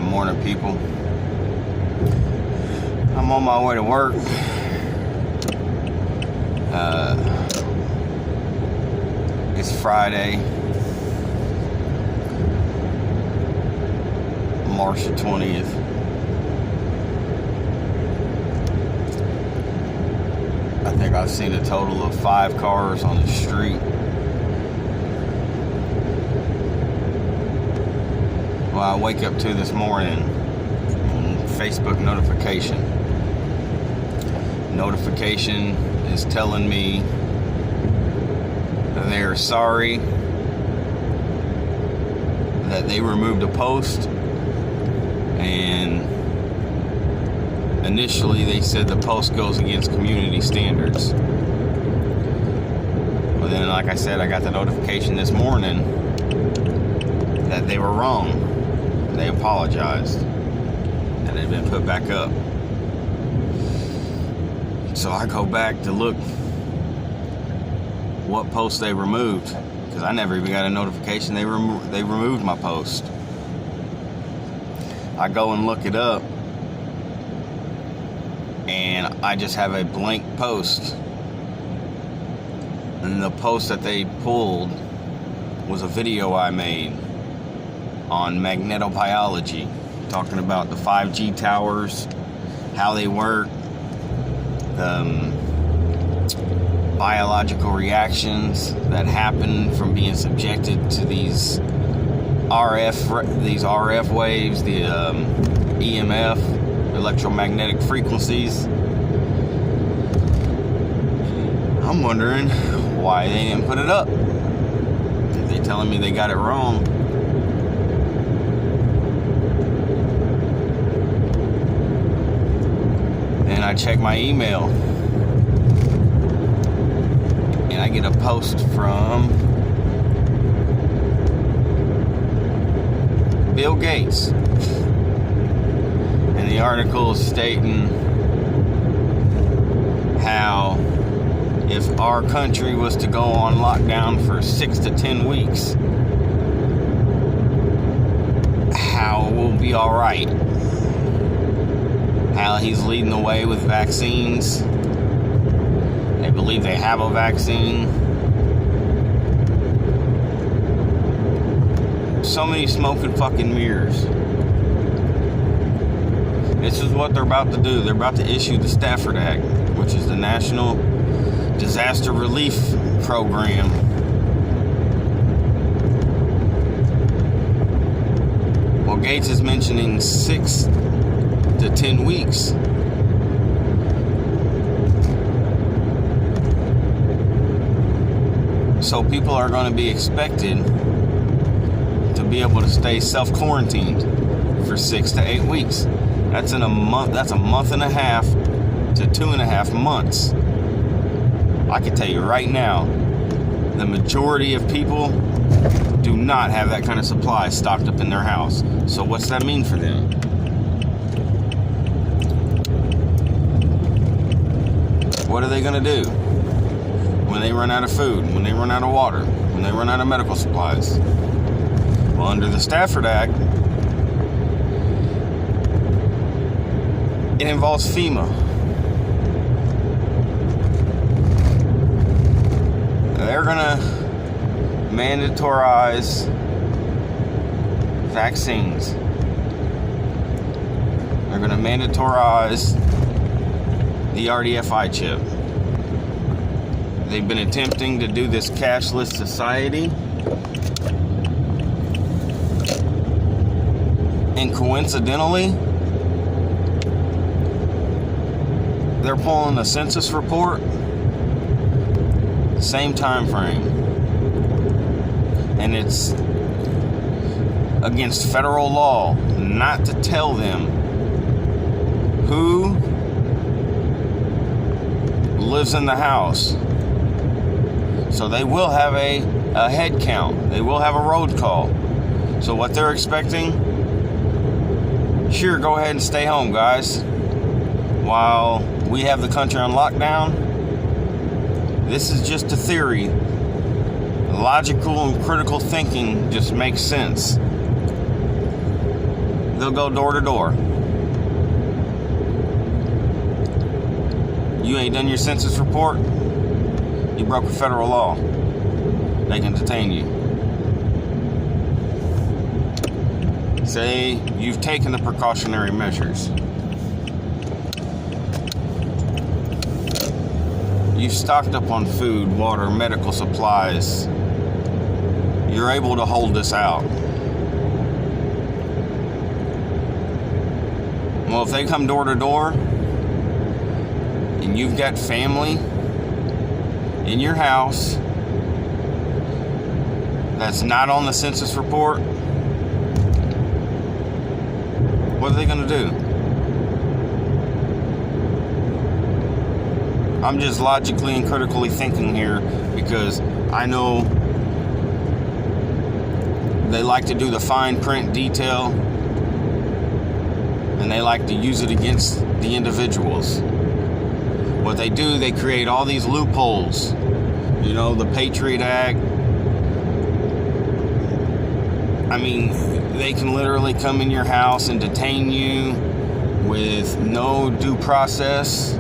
Morning, people. I'm on my way to work. It's Friday, March the 20th. I think I've seen a total of 5 cars on the street. Well, I wake up to this morning, Facebook notification. Notification is telling me that they are sorry that they removed a post, and initially they said the post goes against community standards. But then, like I said, I got the notification this morning that they were wrong. They apologized, and it had been put back up. So I go back to look what post they removed, because I never even got a notification they removed my post. I go and look it up, and I just have a blank post. And the post that they pulled was a video I made on magnetobiology, talking about the 5G towers, how they work, biological reactions that happen from being subjected to these RF waves, the EMF, electromagnetic frequencies. I'm wondering why they didn't put it up. If they're telling me they got it wrong. And I check my email, and I get a post from Bill Gates, and the article is stating how if our country was to go on lockdown for 6 to 10 weeks, how we'll be all right. How he's leading the way with vaccines. They believe they have a vaccine. So many smoke and fucking mirrors. This is what they're about to do. They're about to issue the Stafford Act, which is the National Disaster Relief Program. Well, Gates is mentioning 6 to 10 weeks. So people are going to be expected to be able to stay self-quarantined for 6 to 8 weeks. That's in a month. That's a month and a half to 2.5 months. I can tell you right now, the majority of people do not have that kind of supply stocked up in their house. So what's that mean for them? What are they going to do when they run out of food, when they run out of water, when they run out of medical supplies? Well, under the Stafford Act, it involves FEMA. They're going to mandatorize vaccines. They're going to mandatorize the RDFI chip. They've been attempting to do this cashless society, and coincidentally, they're pulling a census report, same time frame, and it's against federal law not to tell them who lives in the house. So they will have a head count. They will have a road call. So what they're expecting, sure, go ahead and stay home, guys, while we have the country on lockdown. This is just a theory. Logical and critical thinking just makes sense. they'll go door to door. You ain't done your census report, you broke a federal law. They can detain you. Say you've taken the precautionary measures. You've stocked up on food, water, medical supplies. You're able to hold this out. Well, if they come door to door and you've got family in your house that's not on the census report, what are they going to do? I'm just logically and critically thinking here, because I know they like to do the fine print detail and they like to use it against the individuals. What they do, they create all these loopholes. You know, the Patriot Act. I mean, they can literally come in your house and detain you with no due process,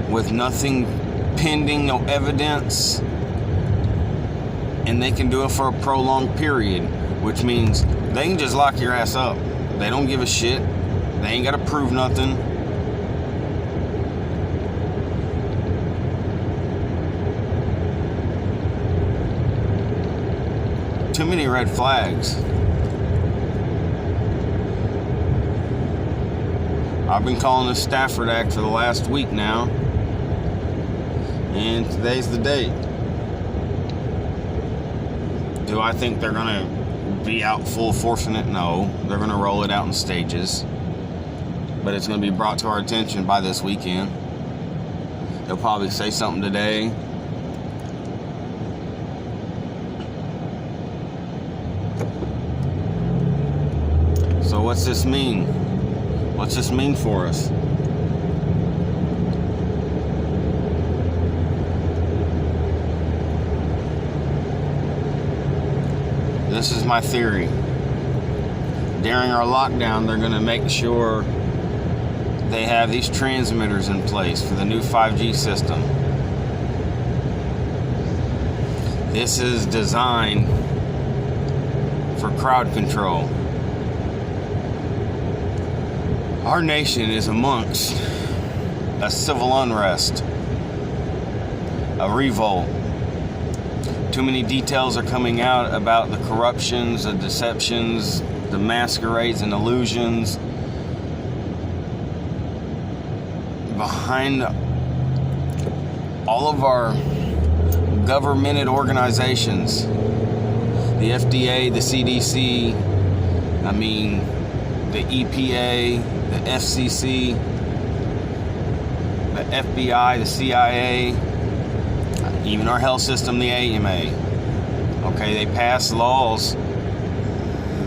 with nothing pending, no evidence, and they can do it for a prolonged period, which means they can just lock your ass up. They don't give a shit. They ain't got to prove nothing. Too many red flags. I've been calling this Stafford Act for the last week now, and today's the date. Do I think they're going to be out full forcing it? No. They're going to roll it out in stages. But it's going to be brought to our attention by this weekend. They'll probably say something today. So what's this mean? What's this mean for us? This is my theory. During our lockdown, they're going to make sure they have these transmitters in place for the new 5G system. This is designed for crowd control. Our nation is amongst a civil unrest, a revolt. Too many details are coming out about the corruptions, the deceptions, the masquerades and illusions behind all of our governmented organizations. The FDA, the CDC, the EPA, the FCC, the FBI, the CIA, even our health system, the AMA. Okay, they pass laws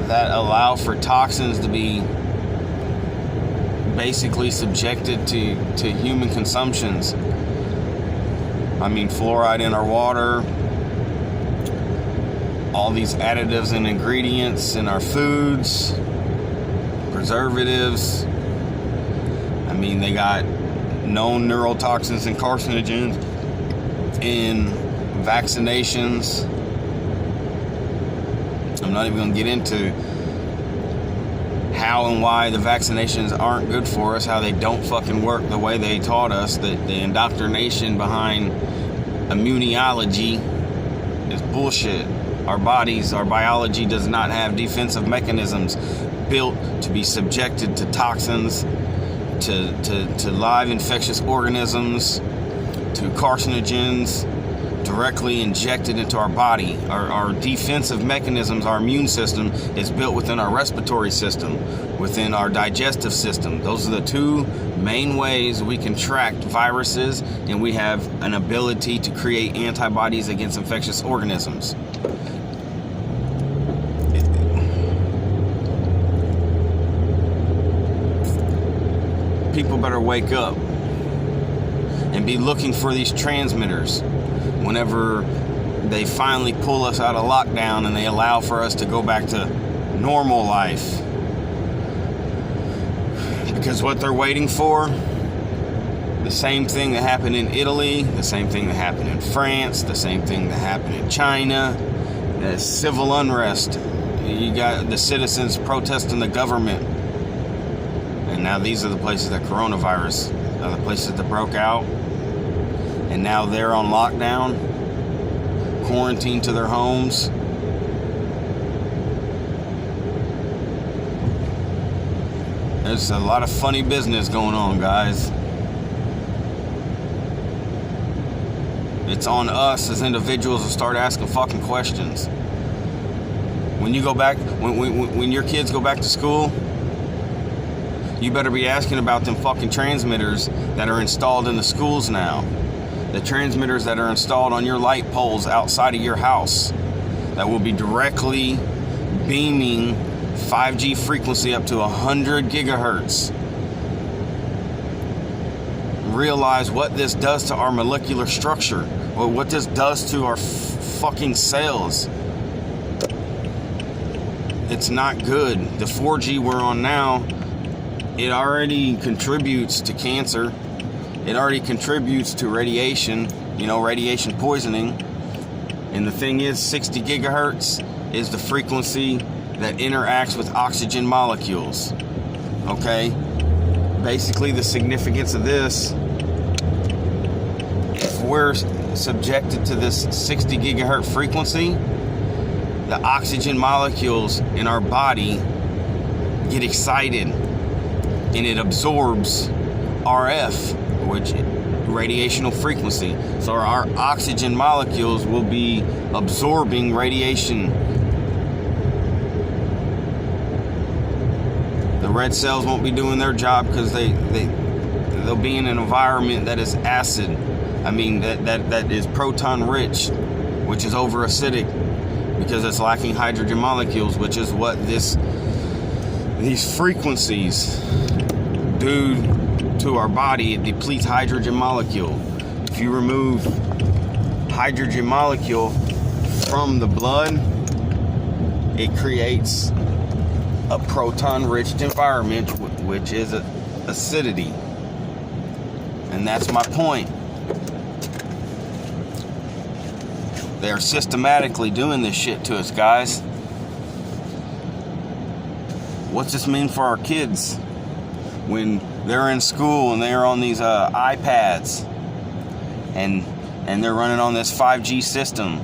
that allow for toxins to be basically subjected to human consumptions. Fluoride in our water, all these additives and ingredients in our foods, preservatives. They got known neurotoxins and carcinogens in vaccinations. I'm not even going to get into how and why the vaccinations aren't good for us, how they don't fucking work the way they taught us, that the indoctrination behind immunology is bullshit. Our bodies, our biology does not have defensive mechanisms built to be subjected to toxins, to live infectious organisms, to carcinogens directly injected into our body. Our defensive mechanisms, our immune system is built within our respiratory system, within our digestive system. Those are the two main ways we can track viruses, and we have an ability to create antibodies against infectious organisms. People better wake up and be looking for these transmitters whenever they finally pull us out of lockdown and they allow for us to go back to normal life. Because what they're waiting for, the same thing that happened in Italy, the same thing that happened in France, the same thing that happened in China, civil unrest. You got the citizens protesting the government. And now these are the places that coronavirus are the places that broke out. And now they're on lockdown, quarantined to their homes. There's a lot of funny business going on, guys. It's on us as individuals to start asking fucking questions. When you go back, when your kids go back to school, you better be asking about them fucking transmitters that are installed in the schools now. The transmitters that are installed on your light poles outside of your house that will be directly beaming 5G frequency up to 100 gigahertz. Realize what this does to our molecular structure, or what this does to our fucking cells. It's not good. The 4G we're on now, it already contributes to cancer. It already contributes to radiation, radiation poisoning. And the thing is, 60 gigahertz is the frequency that interacts with oxygen molecules. Okay? Basically, the significance of this, if we're subjected to this 60 gigahertz frequency, the oxygen molecules in our body get excited and it absorbs RF, which radiational frequency. So our oxygen molecules will be absorbing radiation. The red cells won't be doing their job because they'll be in an environment that is acid. I mean that is proton rich, which is over acidic because it's lacking hydrogen molecules, which is what these frequencies do to our body. It depletes hydrogen molecule. If you remove hydrogen molecule from the blood, it creates a proton-rich environment, which is acidity. And that's my point. They are systematically doing this shit to us, guys. What's this mean for our kids when they're in school and they're on these iPads and they're running on this 5G system,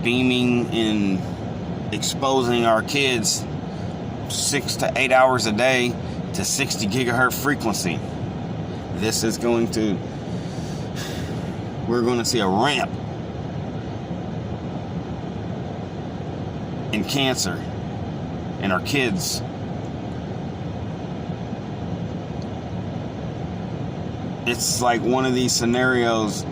beaming and exposing our kids 6 to 8 hours a day to 60 gigahertz frequency? This is we're going to see a ramp in cancer in our kids. It's like one of these scenarios.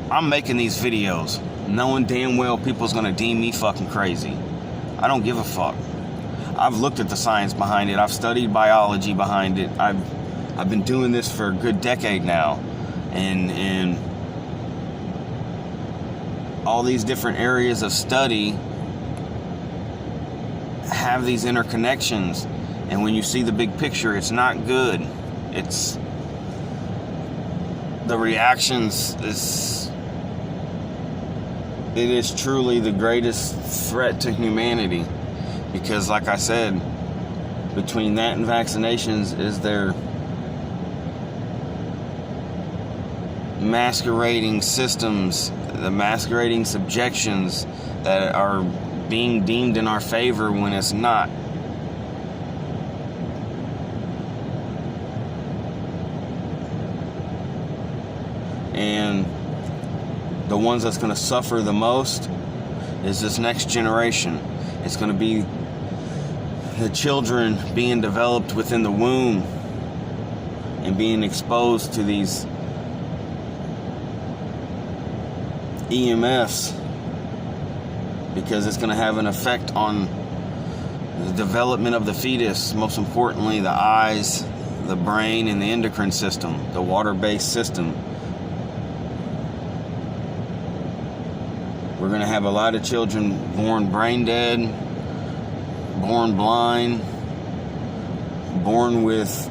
I'm making these videos knowing damn well people's gonna deem me fucking crazy. I don't give a fuck. I've looked at the science behind it. I've studied biology behind it. I've been doing this for a good decade now, and all these different areas of study have these interconnections. And when you see the big picture, it's not good. It's the reactions it is truly the greatest threat to humanity, because like I said, between that and vaccinations is their masquerading systems, the masquerading subjections that are being deemed in our favor when it's not. And the ones that's going to suffer the most is this next generation. It's going to be the children being developed within the womb and being exposed to these EMFs, because it's going to have an effect on the development of the fetus, most importantly the eyes, the brain, and the endocrine system, the water-based system. We're going to have a lot of children born brain dead, born blind, born with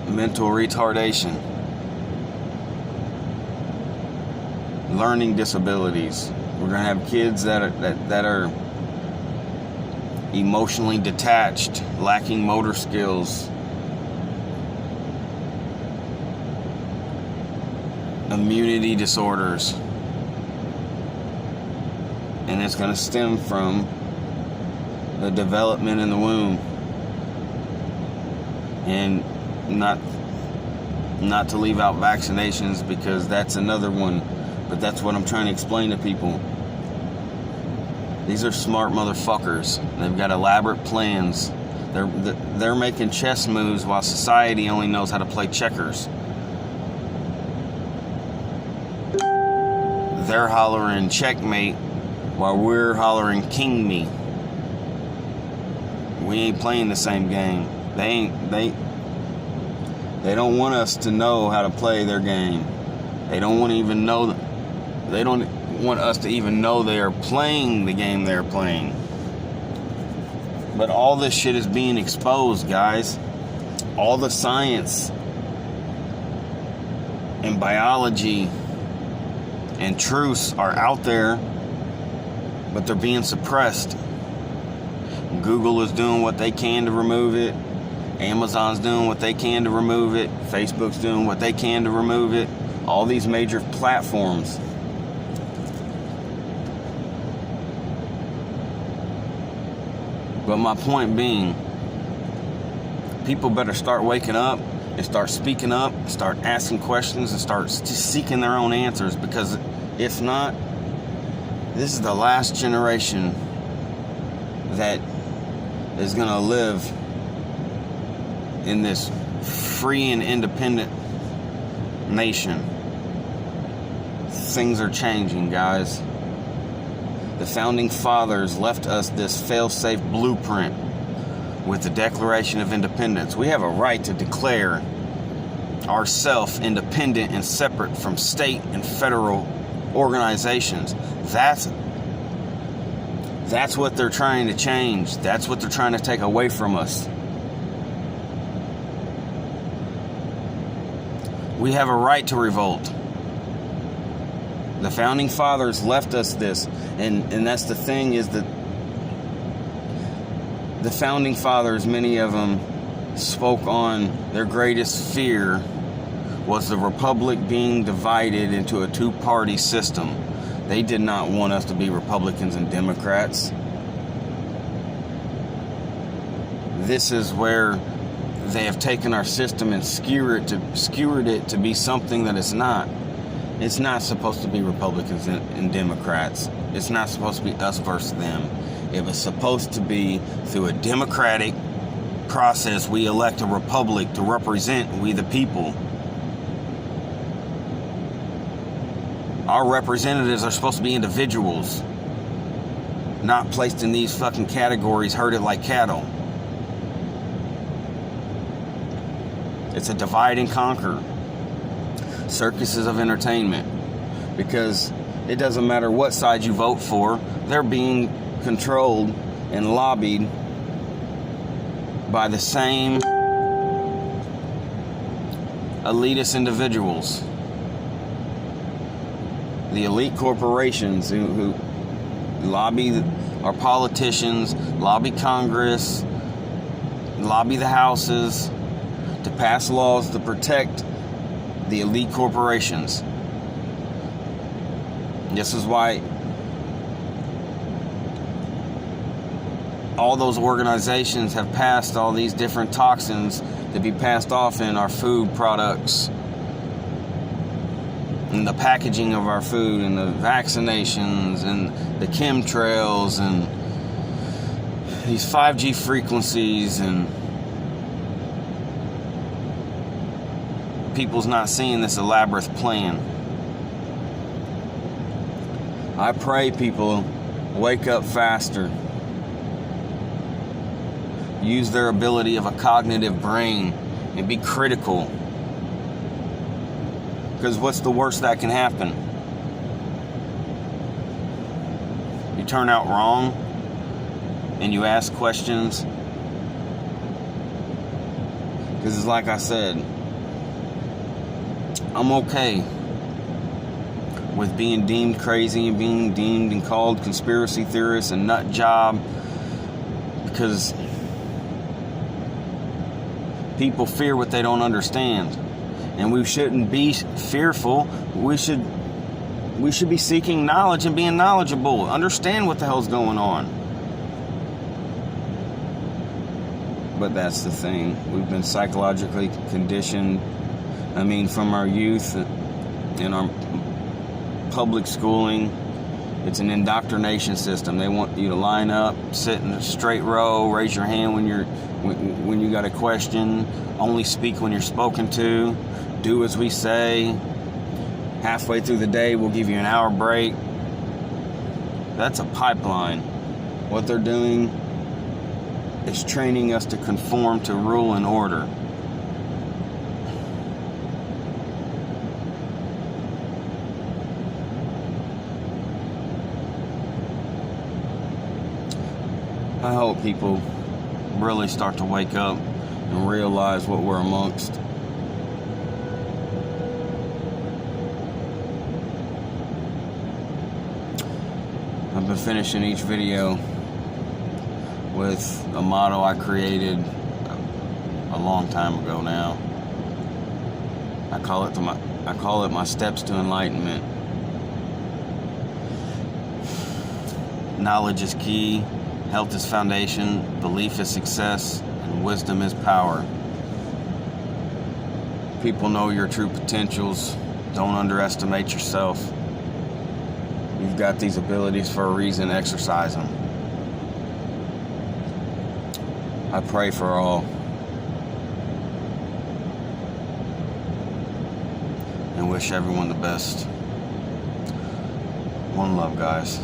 mental retardation, learning disabilities. We're going to have kids that are emotionally detached, lacking motor skills, immunity disorders. And it's going to stem from the development in the womb. And not to leave out vaccinations, because that's another one, but that's what I'm trying to explain to people. These are smart motherfuckers. They've got elaborate plans. They're making chess moves while society only knows how to play checkers. They're hollering checkmate while we're hollering king me. We ain't playing the same game. They don't want us to know how to play their game. They don't want us to even know they are playing the game they're playing. But all this shit is being exposed, guys. All the science and biology and truths are out there, but they're being suppressed. Google is doing what they can to remove it. Amazon's doing what they can to remove it. Facebook's doing what they can to remove it. All these major platforms. But my point being, people better start waking up and start speaking up, start asking questions, and start seeking their own answers. Because if not, this is the last generation that is going to live in this free and independent nation. Things are changing, guys. The founding fathers left us this fail-safe blueprint with the Declaration of Independence. We have a right to declare ourselves independent and separate from state and federal organizations. That's what they're trying to change. That's what they're trying to take away from us. We have a right to revolt. The founding fathers left us this, and that's the thing, is that the founding fathers, many of them, spoke on their greatest fear was the republic being divided into a two-party system. They did not want us to be Republicans and Democrats. This is where they have taken our system and skewered it to be something that it's not. It's not supposed to be Republicans and Democrats. It's not supposed to be us versus them. It was supposed to be through a democratic process. We elect a republic to represent we the people. Our representatives are supposed to be individuals, not placed in these fucking categories, herded like cattle. It's a divide and conquer. Circuses of entertainment. Because it doesn't matter what side you vote for, they're being controlled and lobbied by the same elitist individuals. The elite corporations who lobby our politicians, lobby Congress, lobby the houses to pass laws to protect the elite corporations. This is why all those organizations have passed all these different toxins to be passed off in our food products, and the packaging of our food, and the vaccinations, and the chemtrails, and these 5G frequencies, and people's not seeing this elaborate plan. I pray people wake up faster. Use their ability of a cognitive brain and be critical. Because what's the worst that can happen? You turn out wrong and you ask questions. Because it's like I said, I'm okay with being deemed crazy and being deemed and called conspiracy theorists and nut job, because people fear what they don't understand. And we shouldn't be fearful. We should be seeking knowledge and being knowledgeable. Understand what the hell's going on. But that's the thing. We've been psychologically conditioned. I mean, from our youth and our public schooling, it's an indoctrination system. They want you to line up, sit in a straight row, raise your hand when you got a question, only speak when you're spoken to, do as we say. Halfway through the day, we'll give you an hour break. That's a pipeline. What they're doing is training us to conform to rule and order. I hope people really start to wake up and realize what we're amongst. I've been finishing each video with a motto I created a long time ago now. I call it my steps to enlightenment. Knowledge is key, health is foundation, belief is success, and wisdom is power. People know your true potentials. Don't underestimate yourself. You've got these abilities for a reason. Exercise them. I pray for all. And wish everyone the best. One love, guys.